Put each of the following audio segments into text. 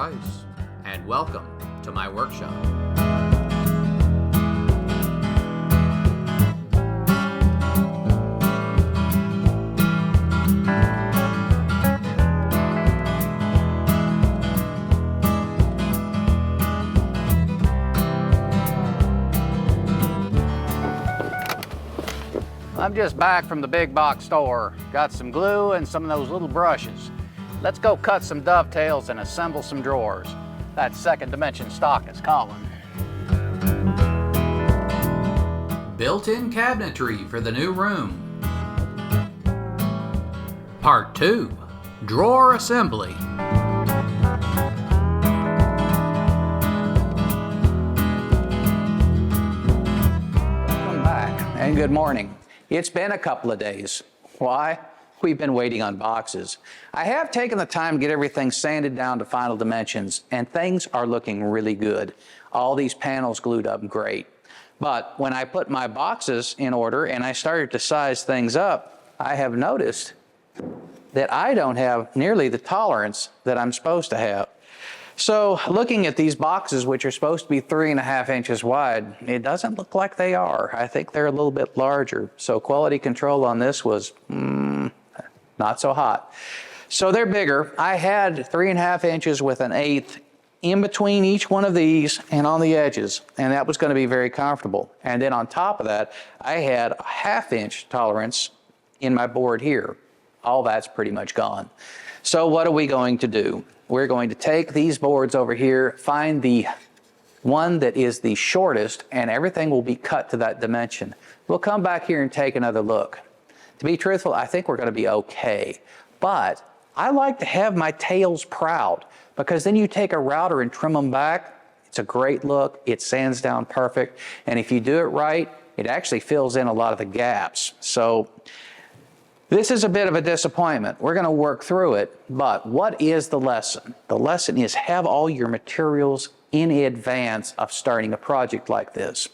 Rice, and welcome to my workshop. I'm just back from the big box store. Got some glue and some of those little brushes. Let's go cut some dovetails and assemble some drawers. That second dimension stock is calling. Built-in cabinetry for the new room. Part 2, Drawer Assembly. Welcome back and good morning. It's been a couple of days. Why? We've been waiting on boxes. I have taken the time to get everything sanded down to final dimensions, and things are looking really good. All these panels glued up great. But when I put my boxes in order and I started to size things up, I have noticed that I don't have nearly the tolerance that I'm supposed to have. So looking at these boxes, which are supposed to be 3.5 inches wide, it doesn't look like they are. I think they're a little bit larger. So quality control on this was not so hot. So they're bigger. I had 3.5 inches with 1/8 in between each one of these and on the edges, and that was going to be very comfortable. And then on top of that, I had a 1/2 inch tolerance in my board here. All that's pretty much gone. So what are we going to do? We're going to take these boards over here, find the one that is the shortest, and everything will be cut to that dimension. We'll come back here and take another look. To be truthful, I think we're going to be okay. But I like to have my tails proud, because then you take a router and trim them back. It's a great look. It sands down perfect. And if you do it right, it actually fills in a lot of the gaps. So this is a bit of a disappointment. We're going to work through it, but what is the lesson? The lesson is have all your materials in advance of starting a project like this.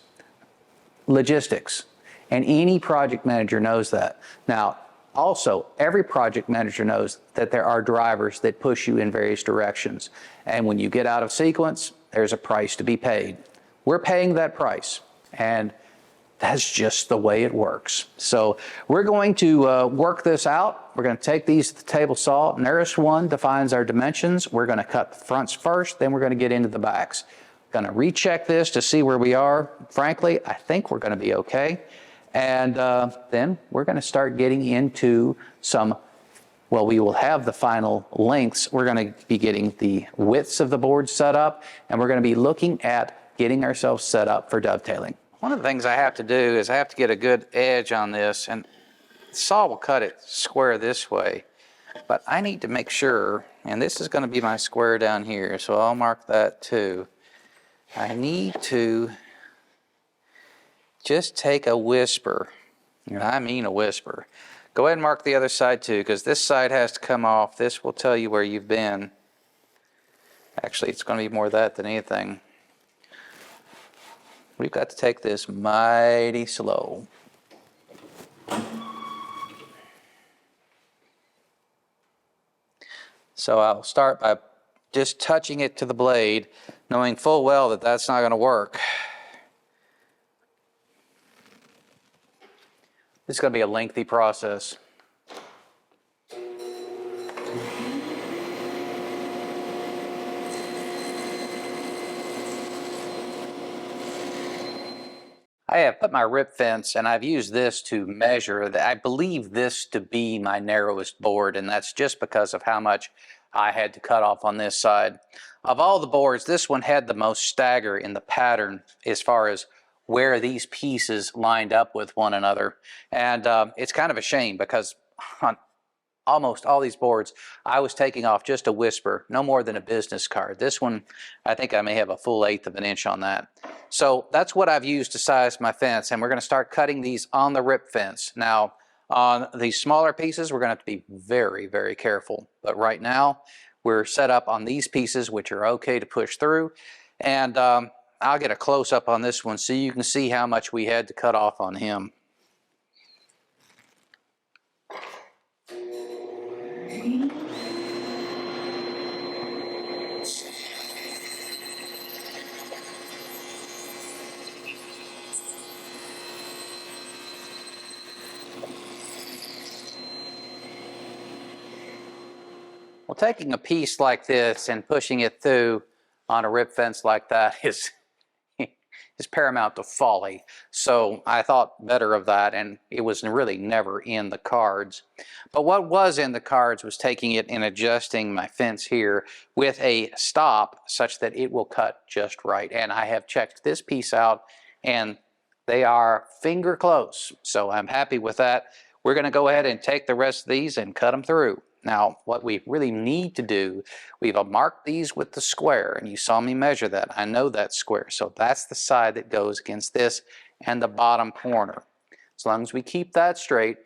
Logistics. And any project manager knows that. Now, also, every project manager knows that there are drivers that push you in various directions. And when you get out of sequence, there's a price to be paid. We're paying that price. And that's just the way it works. So we're going to work this out. We're going to take these to the table saw. Nearest one defines our dimensions. We're going to cut the fronts first, then we're going to get into the backs. Going to recheck this to see where we are. Frankly, I think we're going to be okay. And then we're going to start getting into some, well, we will have the final lengths. We're going to be getting the widths of the board set up, and we're going to be looking at getting ourselves set up for dovetailing. One of the things I have to do is I have to get a good edge on this, and the saw will cut it square this way, but I need to make sure, and this is going to be my square down here, so I'll mark that too. I need to just take a whisper, and I mean a whisper. Go ahead and mark the other side too, because this side has to come off. This will tell you where you've been. Actually, it's going to be more that than anything. We've got to take this mighty slow. So I'll start by just touching it to the blade, knowing full well that that's not going to work. This is going to be a lengthy process. I have put my rip fence, and I've used this to measure. I believe this to be my narrowest board, and that's just because of how much I had to cut off on this side. Of all the boards, this one had the most stagger in the pattern as far as where these pieces lined up with one another. And it's kind of a shame, because on almost all these boards, I was taking off just a whisper, no more than a business card. This one, I think I may have a full 1/8 of an inch on that. So that's what I've used to size my fence, and we're going to start cutting these on the rip fence. Now, on these smaller pieces, we're going to have to be very, very careful. But right now, we're set up on these pieces, which are okay to push through. And I'll get a close-up on this one so you can see how much we had to cut off on him. Well, taking a piece like this and pushing it through on a rip fence like that is paramount to folly. So I thought better of that, and it was really never in the cards. But what was in the cards was taking it and adjusting my fence here with a stop such that it will cut just right. And I have checked this piece out, and they are finger close. So I'm happy with that. We're going to go ahead and take the rest of these and cut them through. Now, what we really need to do, we've marked these with the square, and you saw me measure that. I know that square, so that's the side that goes against this and the bottom corner. As long as we keep that straight,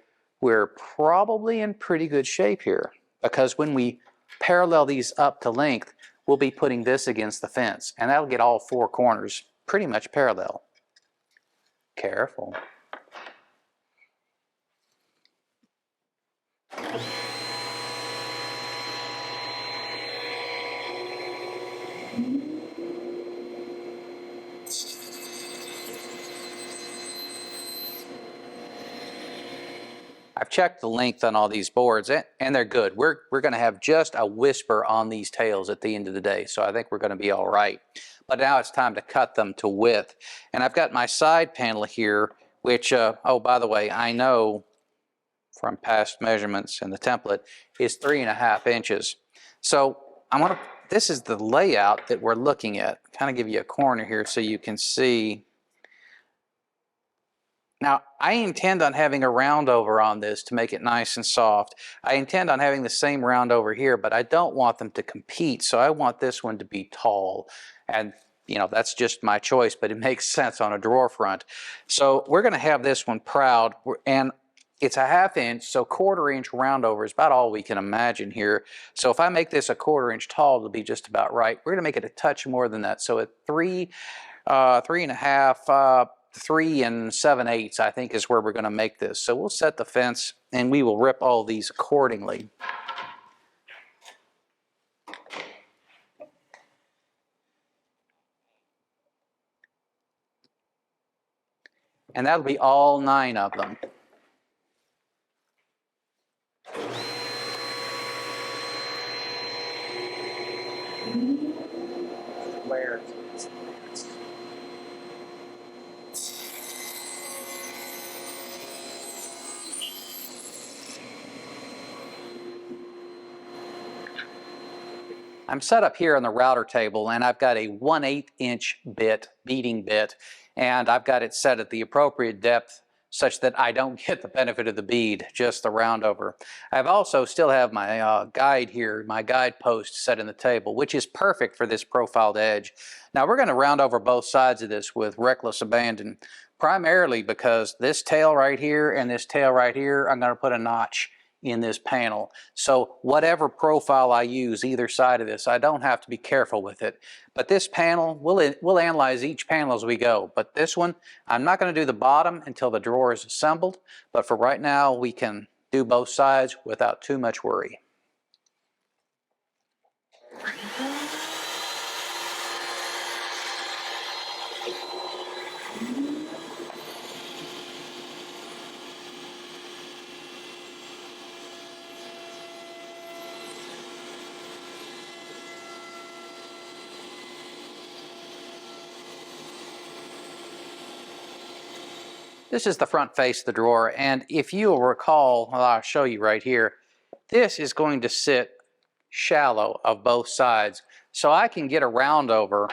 we're probably in pretty good shape here, because when we parallel these up to length, we'll be putting this against the fence, and that'll get all four corners pretty much parallel. Careful. I've checked the length on all these boards, and they're good. We're going to have just a whisper on these tails at the end of the day, so I think we're going to be all right. But now it's time to cut them to width. And I've got my side panel here, which, oh, by the way, I know from past measurements in the template is 3.5 inches. So this is the layout that we're looking at. Kind of give you a corner here so you can see. Now, I intend on having a round over on this to make it nice and soft. I intend on having the same round over here, but I don't want them to compete, so I want this one to be tall. And, you know, that's just my choice, but it makes sense on a drawer front. So we're going to have this one proud, and it's a 1/2 inch, so 1/4 inch round over is about all we can imagine here. So if I make this a 1/4 inch tall, it'll be just about right. We're going to make it a touch more than that. So at 3.5, 3 7/8, I think, is where we're going to make this. So we'll set the fence, and we will rip all these accordingly. And that'll be all 9 of them. Where? I'm set up here on the router table, and I've got a 1/8 inch bit, beating bit, and I've got it set at the appropriate depth such that I don't get the benefit of the bead, just the round over. I've also still have my guide here, my guide post set in the table, which is perfect for this profiled edge. Now we're going to round over both sides of this with reckless abandon, primarily because this tail right here and this tail right here, I'm going to put a notch in this panel. So whatever profile I use either side of this, I don't have to be careful with it. But this panel, we'll analyze each panel as we go. But this one, I'm not going to do the bottom until the drawer is assembled. But for right now, we can do both sides without too much worry. This is the front face of the drawer, and if you'll recall, well, I'll show you right here, this is going to sit shallow of both sides, so I can get a round over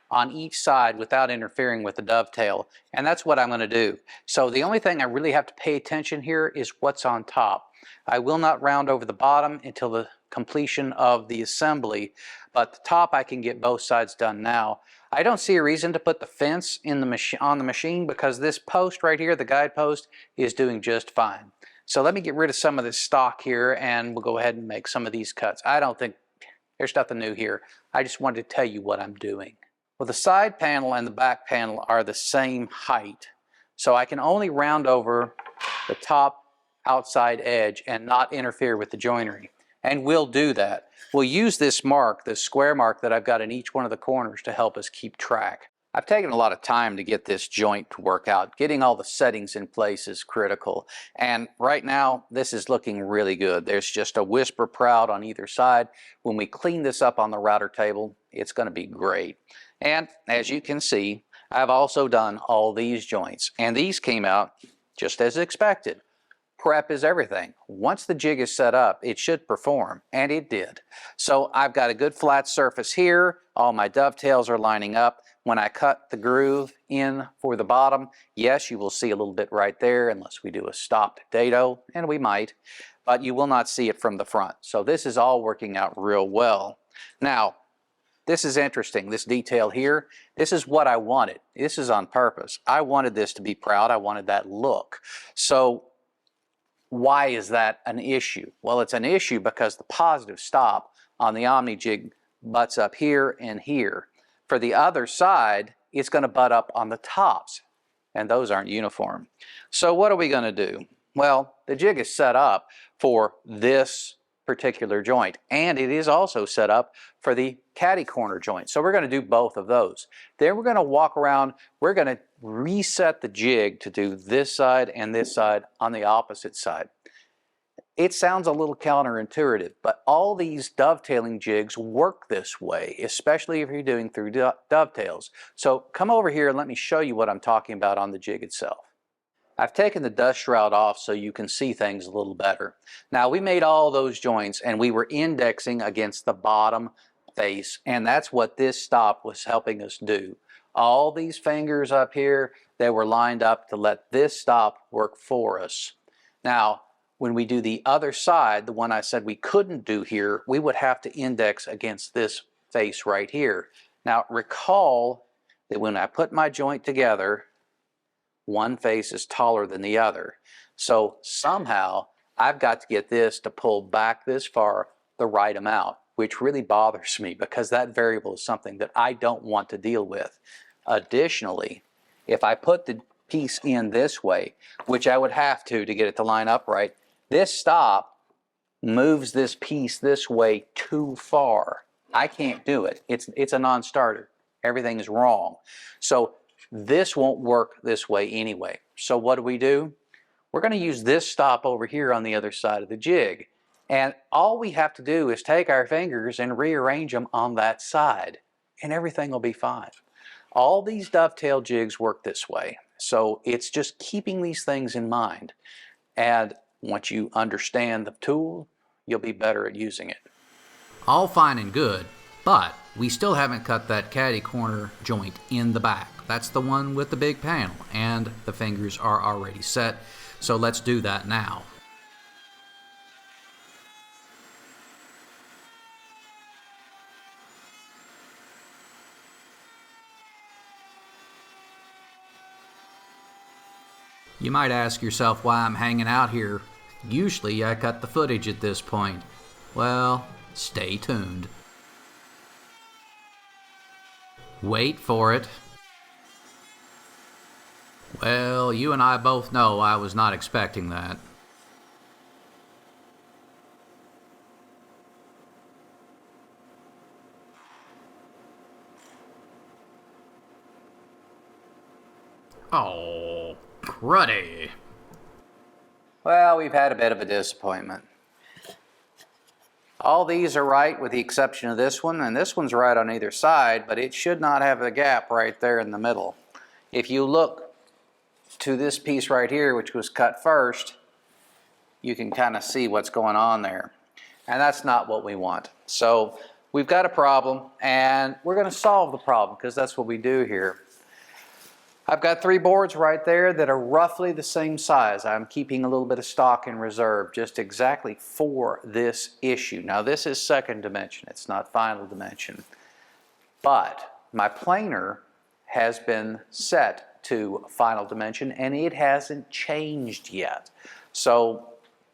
on each side without interfering with the dovetail, and that's what I'm going to do. So the only thing I really have to pay attention here is what's on top. I will not round over the bottom until the completion of the assembly, but the top I can get both sides done now. I don't see a reason to put the fence in the on the machine because this post right here, the guide post, is doing just fine. So let me get rid of some of this stock here, and we'll go ahead and make some of these cuts. I don't think there's nothing new here. I just wanted to tell you what I'm doing. Well, the side panel and the back panel are the same height, so I can only round over the top outside edge and not interfere with the joinery. And we'll do that. We'll use this mark, this square mark that I've got in each one of the corners to help us keep track. I've taken a lot of time to get this joint to work out. Getting all the settings in place is critical. And right now, this is looking really good. There's just a whisper proud on either side. When we clean this up on the router table, it's going to be great. And as you can see, I've also done all these joints. And these came out just as expected. Prep is everything. Once the jig is set up, it should perform, and it did. So I've got a good flat surface here. All my dovetails are lining up. When I cut the groove in for the bottom, yes, you will see a little bit right there, unless we do a stopped dado, and we might, but you will not see it from the front. So this is all working out real well. Now, this is interesting, this detail here. This is what I wanted. This is on purpose. I wanted this to be proud. I wanted that look. So why is that an issue? Well, it's an issue because the positive stop on the Omni jig butts up here and here. For the other side, it's going to butt up on the tops, and those aren't uniform. So what are we going to do? Well, the jig is set up for this particular joint, and it is also set up for the caddy corner joint. So we're going to do both of those. Then we're going to walk around, we're going to reset the jig to do this side and this side on the opposite side. It sounds a little counterintuitive, but all these dovetailing jigs work this way, especially if you're doing through dovetails. So come over here and let me show you what I'm talking about on the jig itself. I've taken the dust shroud off so you can see things a little better. Now, we made all those joints and we were indexing against the bottom face, and that's what this stop was helping us do. All these fingers up here, they were lined up to let this stop work for us. Now, when we do the other side, the one I said we couldn't do here, we would have to index against this face right here. Now, recall that when I put my joint together, one face is taller than the other. So somehow I've got to get this to pull back this far the right amount, which really bothers me because that variable is something that I don't want to deal with. Additionally, if I put the piece in this way, which I would have to get it to line up right, this stop moves this piece this way too far. I can't do it. It's a non-starter. Everything is wrong. So this won't work this way anyway. So what do? We're going to use this stop over here on the other side of the jig. And all we have to do is take our fingers and rearrange them on that side, and everything will be fine. All these dovetail jigs work this way. So it's just keeping these things in mind. And once you understand the tool, you'll be better at using it. All fine and good, but we still haven't cut that caddy corner joint in the back. That's the one with the big panel, and the fingers are already set, so let's do that now. You might ask yourself why I'm hanging out here. Usually I cut the footage at this point. Well, stay tuned. Wait for it. Well, you and I both know I was not expecting that. Oh, cruddy. Well, we've had a bit of a disappointment. All these are right with the exception of this one, and this one's right on either side, but it should not have the gap right there in the middle. If you look to this piece right here, which was cut first, you can kind of see what's going on there. And that's not what we want. So we've got a problem, and we're going to solve the problem because that's what we do here. I've got 3 boards right there that are roughly the same size. I'm keeping a little bit of stock in reserve just exactly for this issue. Now this is second dimension, it's not final dimension. But my planer has been set to final dimension and it hasn't changed yet. So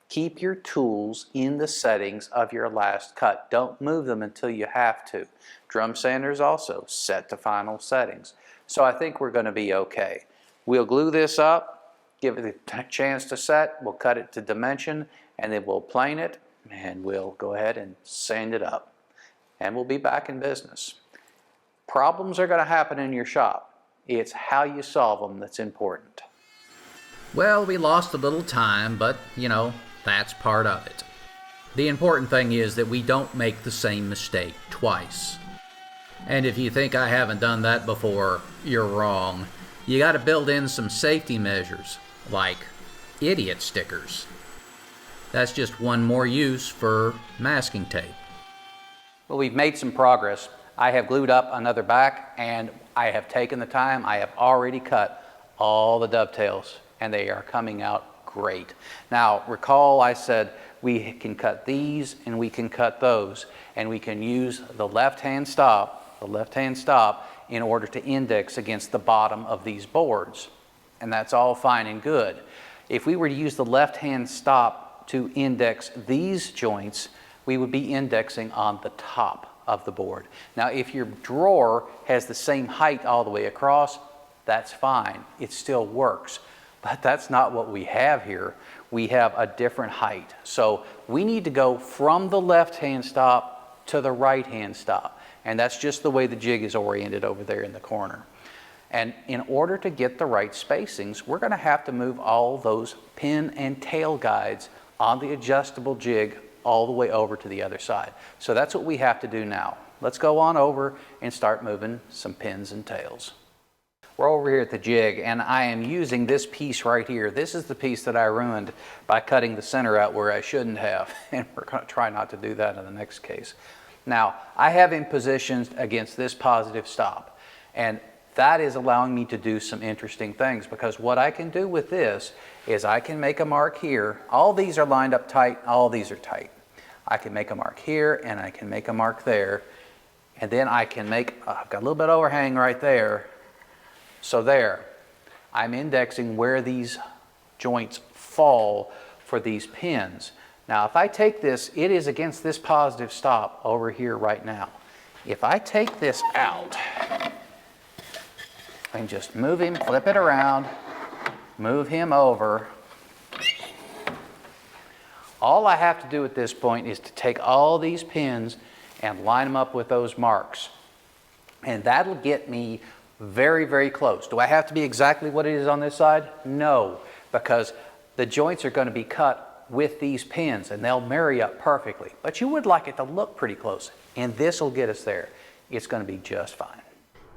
keep your tools in the settings of your last cut. Don't move them until you have to. Drum sanders also set to final settings. So I think we're going to be okay. We'll glue this up, give it a chance to set, we'll cut it to dimension, and then we'll plane it, and we'll go ahead and sand it up. And we'll be back in business. Problems are going to happen in your shop. It's how you solve them that's important. Well, we lost a little time, but, that's part of it. The important thing is that we don't make the same mistake twice. And if you think I haven't done that before, you're wrong. You got to build in some safety measures, like idiot stickers. That's just one more use for masking tape. Well, we've made some progress. I have glued up another back, and I have taken the time. I have already cut all the dovetails, and they are coming out great. Now, recall I said we can cut these and we can cut those, and we can use the left-hand stop in order to index against the bottom of these boards. And that's all fine and good. If we were to use the left-hand stop to index these joints, we would be indexing on the top of the board. Now, if your drawer has the same height all the way across, that's fine. It still works. But that's not what we have here. We have a different height. So we need to go from the left-hand stop to the right-hand stop. And that's just the way the jig is oriented over there in the corner. And in order to get the right spacings, we're going to have to move all those pin and tail guides on the adjustable jig all the way over to the other side. So that's what we have to do now. Let's go on over and start moving some pins and tails. We're over here at the jig, and I am using this piece right here. This is the piece that I ruined by cutting the center out where I shouldn't have, and we're going to try not to do that in the next case. Now, I have him positioned against this positive stop, and that is allowing me to do some interesting things, because what I can do with this is I can make a mark here. All these are lined up tight, all these are tight. I can make a mark here, and I can make a mark there, and then I can make, I've got a little bit of overhang right there. So there, I'm indexing where these joints fall for these pins. Now, if I take this, it is against this positive stop over here right now. If I take this out and just move him, flip it around, move him over, all I have to do at this point is to take all these pins and line them up with those marks. And that'll get me very, very close. Do I have to be exactly what it is on this side? No, because the joints are going to be cut with these pins and they'll marry up perfectly. But you would like it to look pretty close, and this will get us there. It's going to be just fine.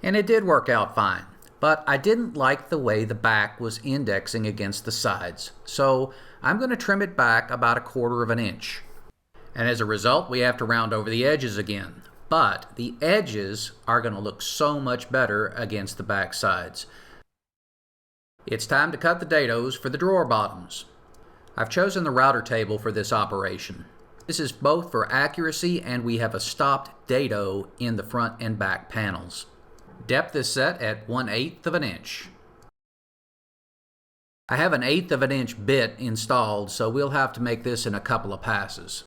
And it did work out fine, but I didn't like the way the back was indexing against the sides, so I'm going to trim it back about 1/4 of an inch. And as a result, we have to round over the edges again. But the edges are going to look so much better against the back sides. It's time to cut the dados for the drawer bottoms. I've chosen the router table for this operation. This is both for accuracy, and we have a stopped dado in the front and back panels. Depth is set at 1/8 of an inch. I have an 1/8 of an inch bit installed, so we'll have to make this in a couple of passes.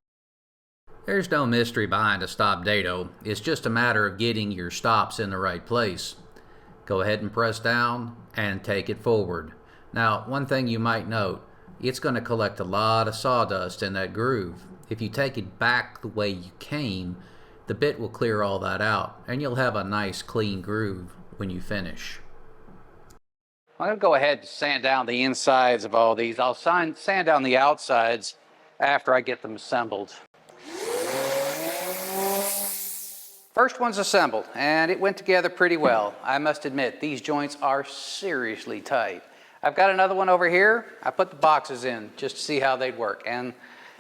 There's no mystery behind a stop dado. It's just a matter of getting your stops in the right place. Go ahead and press down and take it forward. Now, one thing you might note, it's going to collect a lot of sawdust in that groove. If you take it back the way you came, the bit will clear all that out, and you'll have a nice clean groove when you finish. I'm going to go ahead and sand down the insides of all these. I'll sand down the outsides after I get them assembled. First one's assembled, and it went together pretty well. I must admit, these joints are seriously tight. I've got another one over here. I put the boxes in just to see how they'd work, and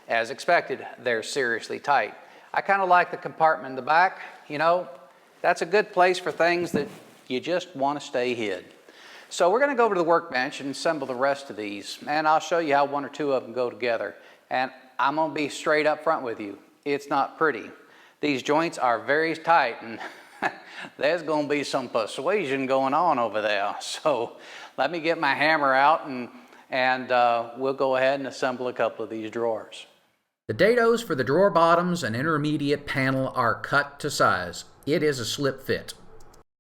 as expected, they're seriously tight. I kind of like the compartment in the back. You know, that's a good place for things that you just want to stay hid. So we're going to go over to the workbench and assemble the rest of these, and I'll show you how 1 or 2 of them go together. And I'm going to be straight up front with you. It's not pretty. These joints are very tight, and there's going to be some persuasion going on over there. So let me get my hammer out, and we'll go ahead and assemble a couple of these drawers. The dados for the drawer bottoms and intermediate panel are cut to size. It is a slip fit.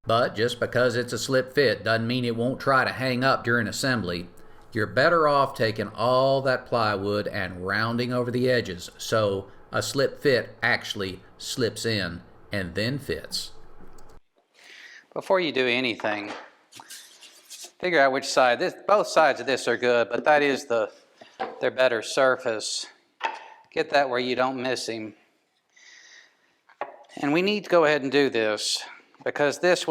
But just because it's a slip fit doesn't mean it won't try to hang up during assembly. You're better off taking all that plywood and rounding over the edges so a slip fit actually slips in and then fits. Before you do anything, Figure out which side. Both sides of this are good, but that is their better surface. Get that where you don't miss him. And we need to go ahead and do this because this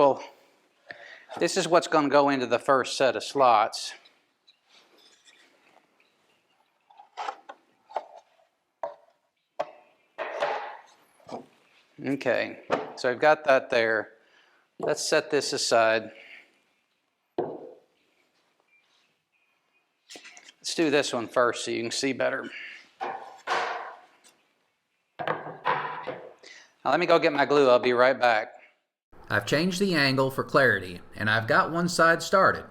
is what's going to go into the first set of slots. Okay, so I've got that there. Let's set this aside. Let's do this one first so you can see better. Now let me go get my glue. I'll be right back. I've changed the angle for clarity, and I've got one side started.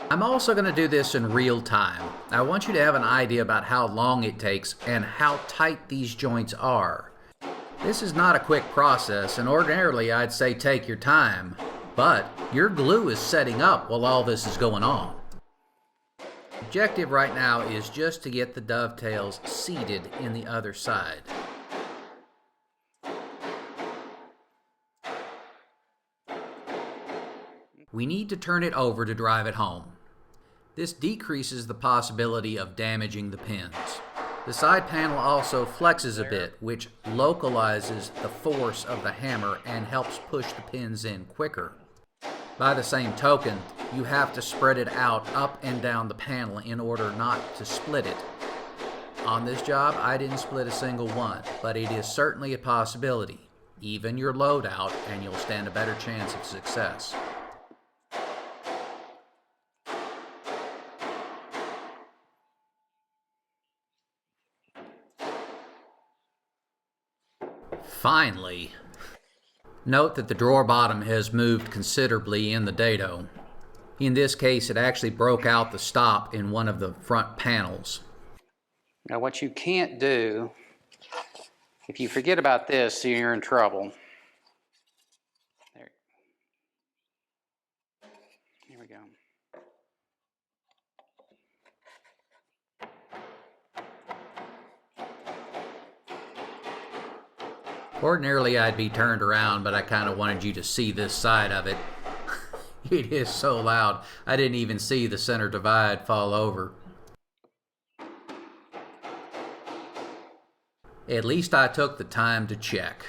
I'm also going to do this in real time. I want you to have an idea about how long it takes and how tight these joints are. This is not a quick process, and ordinarily I'd say take your time, but your glue is setting up while all this is going on. The objective right now is just to get the dovetails seated in the other side. We need to turn it over to drive it home. This decreases the possibility of damaging the pins. The side panel also flexes a bit, which localizes the force of the hammer and helps push the pins in quicker. By the same token, you have to spread it out up and down the panel in order not to split it. On this job, I didn't split a single one, but it is certainly a possibility. Even your load out and you'll stand a better chance of success. Finally. Note that the drawer bottom has moved considerably in the dado. In this case, it actually broke out the stop in one of the front panels. Now what you can't do, if you forget about this, you're in trouble. There. Here we go. Ordinarily I'd be turned around, but I kind of wanted you to see this side of it. It is so loud, I didn't even see the center divide fall over. At least I took the time to check.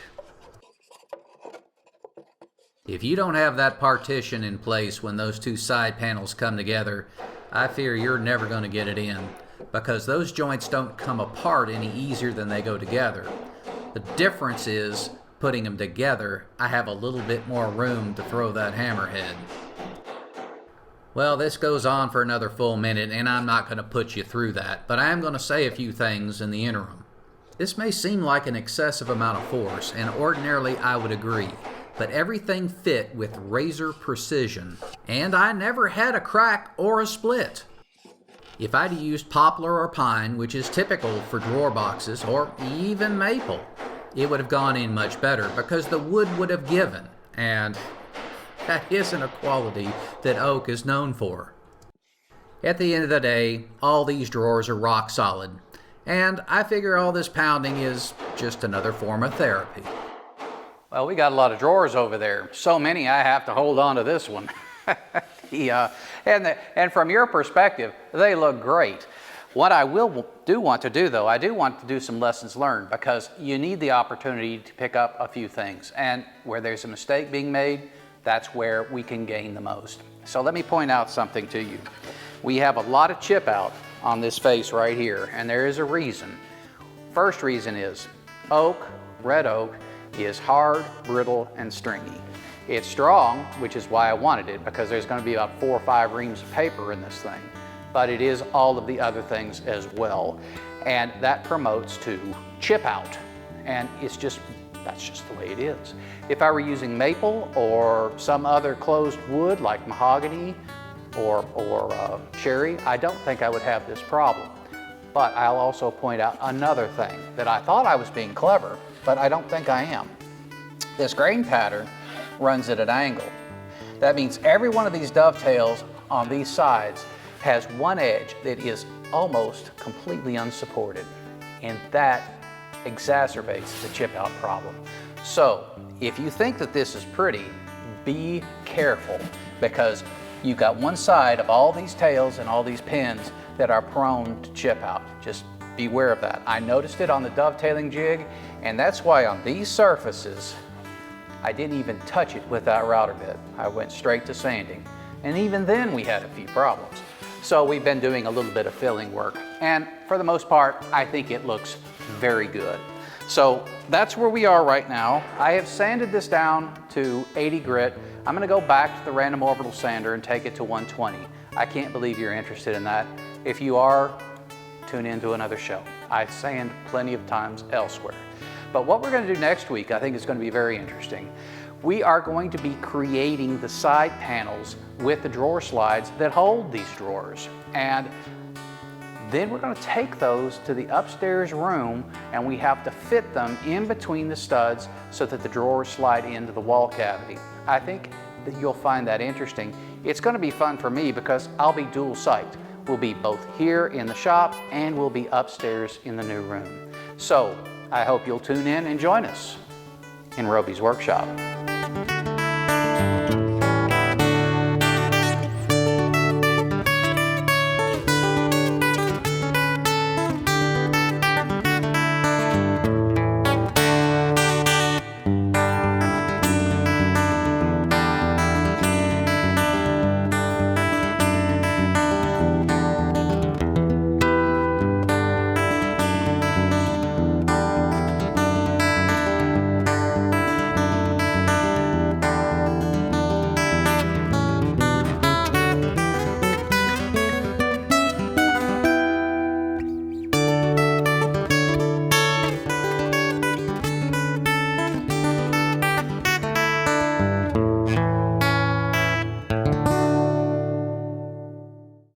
If you don't have that partition in place when those two side panels come together, I fear you're never going to get it in, because those joints don't come apart any easier than they go together. The difference is, putting them together, I have a little bit more room to throw that hammerhead. Well, this goes on for another full minute, and I'm not going to put you through that, but I am going to say a few things in the interim. This may seem like an excessive amount of force, and ordinarily I would agree, but everything fit with razor precision, and I never had a crack or a split. If I'd used poplar or pine, which is typical for drawer boxes, or even maple, it would have gone in much better because the wood would have given, and that isn't a quality that oak is known for. At the end of the day, all these drawers are rock solid, and I figure all this pounding is just another form of therapy. Well, we got a lot of drawers over there. So many I have to hold on to this one. And from your perspective, they look great. What I do want to do, though, I do want to do some lessons learned, because you need the opportunity to pick up a few things. And where there's a mistake being made, that's where we can gain the most. So let me point out something to you. We have a lot of chip out on this face right here, and there is a reason. First reason is oak, red oak, is hard, brittle, and stringy. It's strong, which is why I wanted it, because there's going to be about 4 or 5 reams of paper in this thing. But it is all of the other things as well. And that promotes to chip out. And that's just the way it is. If I were using maple or some other closed wood like mahogany or cherry, I don't think I would have this problem. But I'll also point out another thing that I thought I was being clever, but I don't think I am. This grain pattern runs at an angle. That means every one of these dovetails on these sides has one edge that is almost completely unsupported, and that exacerbates the chip out problem. So if you think that this is pretty, be careful, because you've got one side of all these tails and all these pins that are prone to chip out. Just beware of that. I noticed it on the dovetailing jig, and that's why on these surfaces, I didn't even touch it with that router bit. I went straight to sanding. And even then we had a few problems. So we've been doing a little bit of filling work. And for the most part, I think it looks very good. So that's where we are right now. I have sanded this down to 80 grit. I'm gonna go back to the random orbital sander and take it to 120. I can't believe you're interested in that. If you are, tune in to another show. I sand plenty of times elsewhere. But what we're gonna do next week, I think is gonna be very interesting. We are going to be creating the side panels with the drawer slides that hold these drawers. And then we're going to take those to the upstairs room, and we have to fit them in between the studs so that the drawers slide into the wall cavity. I think that you'll find that interesting. It's going to be fun for me because I'll be dual site. We'll be both here in the shop and we'll be upstairs in the new room. So I hope you'll tune in and join us in Roby's workshop.